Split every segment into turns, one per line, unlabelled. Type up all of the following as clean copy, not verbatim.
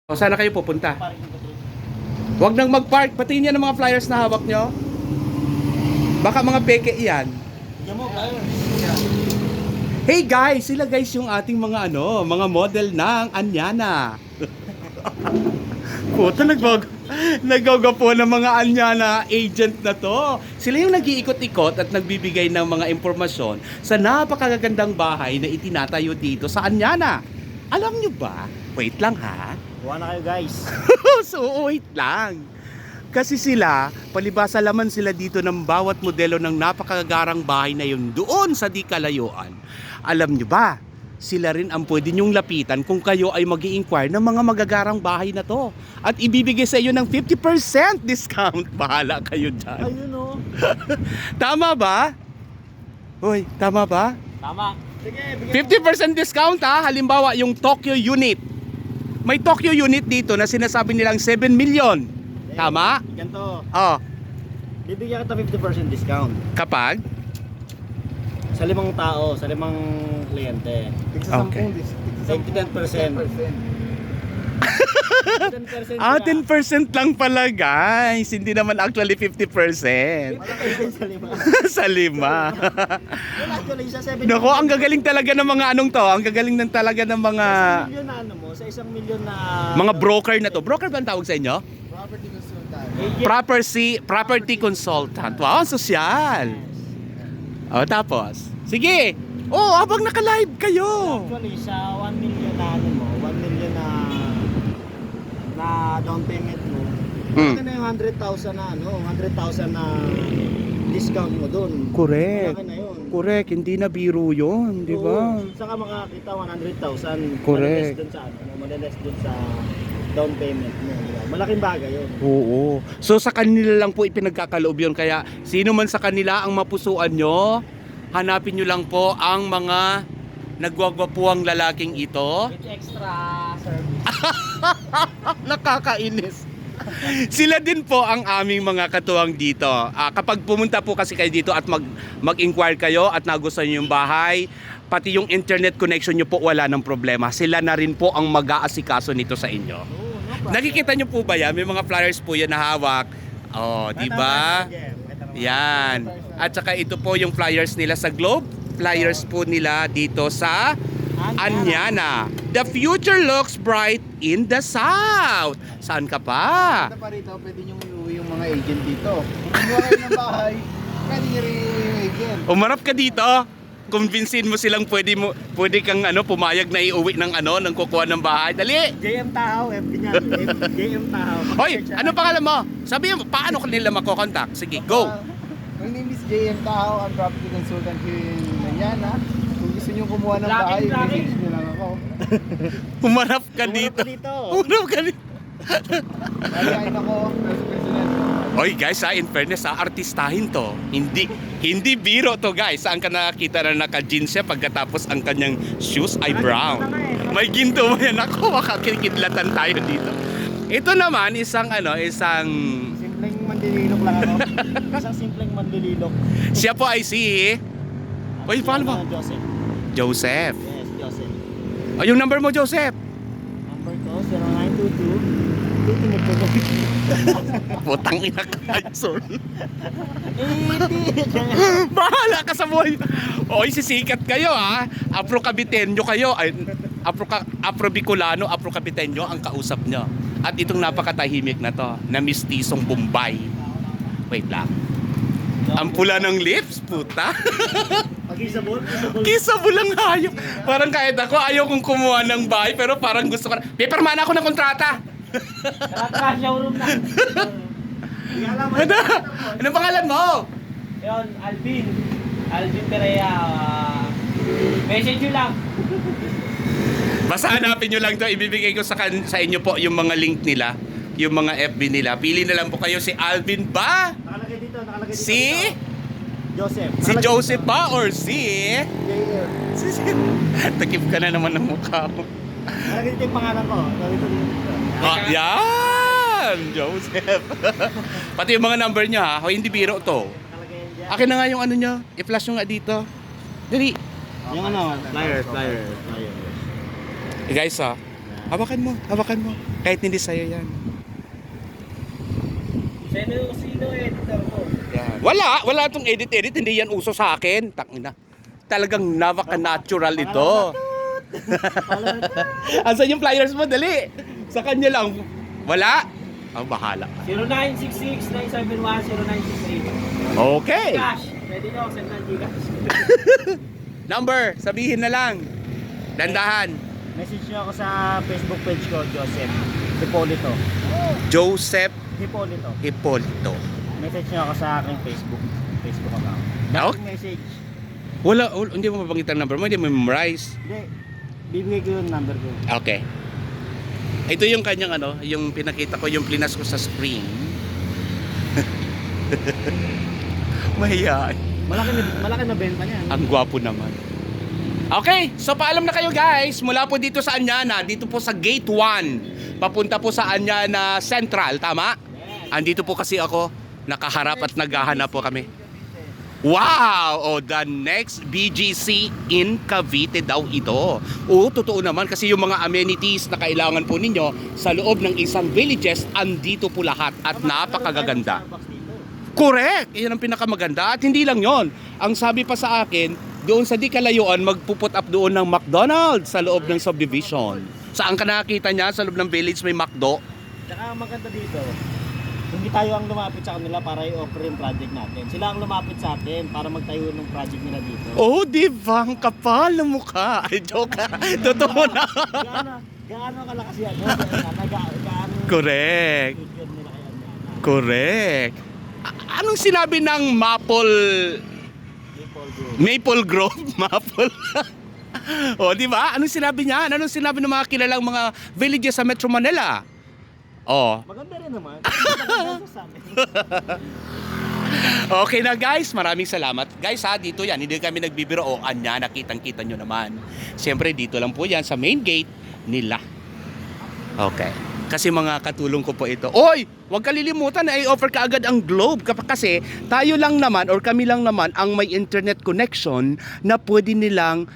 O, saan na kayo pupunta? Huwag nang mag-park. Patingin niya ng mga flyers na hawak nyo. Baka mga peke iyan. Hey guys, sila guys yung ating mga mga model ng Anyana. Puta, nagbago po ng mga Anyana agent na to. Sila yung nag-iikot-ikot at nagbibigay ng mga impormasyon sa napakagandang bahay na itinatayo dito sa Anyana. Alam nyo ba? Wait lang ha.
Kuha na kayo guys.
So wait lang. Kasi sila, palibasa laman sila dito ng bawat modelo ng napakagarang bahay na yun doon sa di kalayuan. Alam nyo ba, sila rin ang pwede nyong lapitan kung kayo ay mag-i-inquire ng mga magagarang bahay na to. At ibibigay sa iyo ng 50% discount. Bahala kayo dyan.
Ayun o.
Tama ba? Hoy, tama ba?
Tama. Sige,
50% discount ha. Halimbawa, yung Tokyo unit. May Tokyo unit dito na sinasabi nilang 7 million. Tama?
Ganito.
Oh,
Bibigyan kita 50% discount.
kapag?
Sa 5 tao, sa 5 kliyente.
Okay.
10%. 10%
Ah, 10% lang pala guys. Hindi naman actually 50%.
sa 5.
Sa 5.
Wala actually sa 7
Nako, ang gagaling talaga ng mga anong to. Ang gagaling ng talaga ng mga
Sa 1 milyon na ano mo, sa 1 milyon na
mga broker na to. Broker ba ang tawag sa inyo?
property consultant.
Property consultant. Wow, ang sosyal. Oh, tapos. Sige. Oh, habang naka-live kayo.
Actually, sa 1 million na ano mo, 1 million na down payment mo. Ito na yung 100,000 na ano, 100,000 na discount mo doon.
Correct.
Malaki na yun.
Correct, hindi na biro 'yon, di ba?
Oo. Saka makakita 100,000.
Correct.
Maliles dun sa ano, maliles dun sa down payment mo, di ba? Malaking bagay yun.
Oo. So sa kanila lang po ipinagkakaloob 'yon, kaya sino man sa kanila ang mapusuan nyo, hanapin nyo lang po ang mga nagwagwapuang lalaking ito.
With extra service.
Nakakainis. Sila din po ang aming mga katuwang dito. Kapag pumunta po kasi kayo dito at mag-inquire kayo at nagustuhan nyo yung bahay, pati yung internet connection nyo po wala ng problema. Sila na rin po ang mag-aasikaso nito sa inyo. Nakikita nyo po ba yan? May mga flyers po yan na hawak. Oh, di ba? Yan. At saka ito po yung flyers nila sa Globe. Flyers po nila dito sa Anyana. The future looks bright in the south. Saan ka pa?
Punta pa rito, pwede nyo iuwi yung mga agent dito. Kumuha kayo ng bahay, pwede nyo rin iuwi yung agent.
Umarap ka dito. Convincein mo silang pwede kang pumayag na iuwi ng ng kukuha ng bahay. Dali.
JM Tahaw, FB niya. JM Tahaw.
Hoy, ano pangalan mo? Sabi mo, paano kanila makokontak? Sige, go.
My name is JM Tao, I'm property consultant here in Anyana. Kung gusto nyo kumuha ng bahay,
Blocking.
message nyo lang ako.
Umarap ka dito. Umarap ka dito.
Nalihain ako, vice president.
Hoy guys, in fairness, artistahin to. Hindi biro to guys. Saan ka nakakita na naka-jeans siya pagkatapos ang kanyang shoes ay brown. May ginto mo yan. Ako, makakikidlatan tayo dito. Ito naman, isang
Simpleng mandililok lang ako. Isang simpleng mandililok.
siya po ay si Hoy, paano ba?
Joseph.
Joseph.
Yes, Joseph.
O, yung number mo, Joseph.
Number ko, 0922. Titinip ko.
Putang ina ka, sorry.
80.
Bahala ka sa buhay. Oy, sisikat kayo ha. Afro-Caviteño kayo. Ay, Afro-Bicolano, Afro-Caviteño ang kausap nyo. At itong napakatahimik na to, na mistisong Bombay. Wait lang. Ang pula ng lips, puta.
Pag-isabol.
Kisabol lang hayop. Parang kahit ako, ayaw kong kumuha ng bahay, pero parang gusto ko na. Paperman ako ng kontrata.
Tara, showroom na.
Ano? Anong pangalan mo?
Yun, Alvin. Alvin Perea. Message nyo lang.
Basta hanapin nyo lang to. Ibibigay ko sa inyo po yung mga link nila. Yung mga FB nila. Pili na lang po kayo si Alvin ba?
Nakalagay dito.
Si?
Joseph.
Si Joseph ba? Or si?
JM.
Takip ka na naman ng mukha mo.
Nakalagay dito yung pangalan ko. Nakalagay dito.
Yan! Joseph. Pati yung mga number niya ha. Hoy, hindi biro to.
Nakalagay yan dyan.
Akin na nga yung nyo. I-flash nyo nga dito. Dali.
Yung ano, flyer.
Guys ha. Hawakan mo. Kahit hindi sa'yo yan.
Sino editor ko?
Yan. Wala itong edit, hindi yan uso sa akin. Tangina. Talagang napaka-natural ito. Asan yung flyers mo? Dali. Sa kanya lang. Wala? Ang bahala.
0966-971-0963.
Okay.
Cash. Pwede nyo ako send ng Gcash.
Number, sabihin na lang. Dandahan.
Message nyo ako sa Facebook page ko, Joseph Hipolito.
Joseph
Hipolito.
Hipolito.
Message nyo ako sa aking Facebook account.
Okay.
Message.
Hindi mo mabanggit ang number mo, hindi mo memorize.
Hindi. Bibigay ko yung number ko.
Okay. Ito yung kanyang yung pinakita ko, yung plinas ko sa screen. Mahiyain.
Malaki na benta niya.
Ang gwapo naman. Okay, so paalam na kayo guys. Mula po dito sa Anyana, dito po sa Gate 1. Papunta po sa Anyana Central, tama? Andito po kasi ako, nakaharap at naghahanap po kami. Wow! Oh, the next BGC in Cavite daw ito. Oo, totoo naman kasi yung mga amenities na kailangan po ninyo sa loob ng isang villages, andito po lahat at napakagaganda. Correct! Iyan ang pinakamaganda at hindi lang yon. Ang sabi pa sa akin, doon sa di kalayuan, magpuput up doon ng McDonald's sa loob ng subdivision. Saan ka nakakita niya? Sa loob ng village may McDo?
Tsaka maganda dito, hindi tayo ang lumapit sa kanila para i-offer yung project natin. Sila ang lumapit sa atin para magtayo ng project nila dito.
Oh, di ba? Ang kapal ng mukha. Ay, joke ka. Totoo na.
Gaano kalakas yan? Gaano
Correct.
future nila kay Anyana?
Correct. Anong sinabi ng Maple Grove? Maple. Oh, di ba? Anong sinabi niya? Anong sinabi ng mga kilalang mga villages sa Metro Manila? Oh.
Maganda rin naman. Maganda sa amin.
Okay na guys, maraming salamat. Guys ha, dito yan, hindi kami nagbibiro. O, Anyana, kitang-kita nyo naman. Siyempre, dito lang po yan sa main gate nila. Okay. Kasi mga katulong ko po ito. Oy! Huwag kalilimutan na i-offer ka agad ang Globe. Kasi tayo lang naman or kami lang naman ang may internet connection na pwede nilang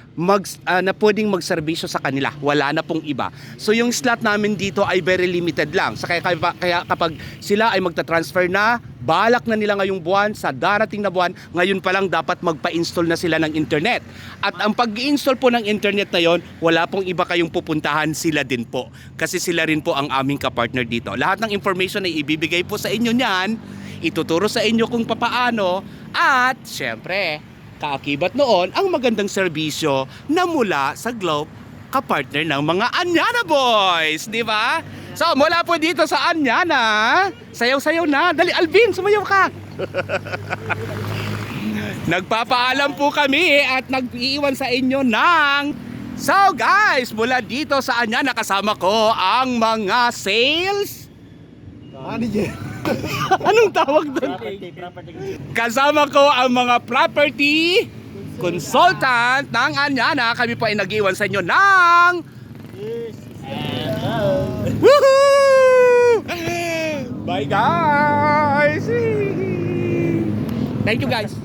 na pwedeng magserbisyo sa kanila. Wala na pong iba. So yung slot namin dito ay very limited lang. So, kaya kapag sila ay magta-transfer na, balak na nila ngayong buwan, sa darating na buwan, ngayon pa lang dapat magpa-install na sila ng internet. At ang pag-i-install po ng internet na yon, wala pong iba kayong pupuntahan, sila din po. Kasi sila rin po ang aming kapartner dito. Lahat ng information ay ibibigay po sa inyo niyan, ituturo sa inyo kung papaano, at syempre, kaakibat noon, ang magandang serbisyo na mula sa Globe, kapartner ng mga Anyana Boys, di ba? So, mula po dito sa Anyana, sayaw-sayaw na. Dali, Alvin, sumayaw ka. Nagpapaalam po kami at nag-iiwan sa inyo ng... So guys, mula dito sa Anyana, kasama ko ang mga sales...
Manager.
Anong tawag doon?
Property.
Kasama ko ang mga property consultant ng Anyana. Kami po ay nag-iwan sa inyo ng...
Yes.
Woohoo! Bye guys! Thank you guys!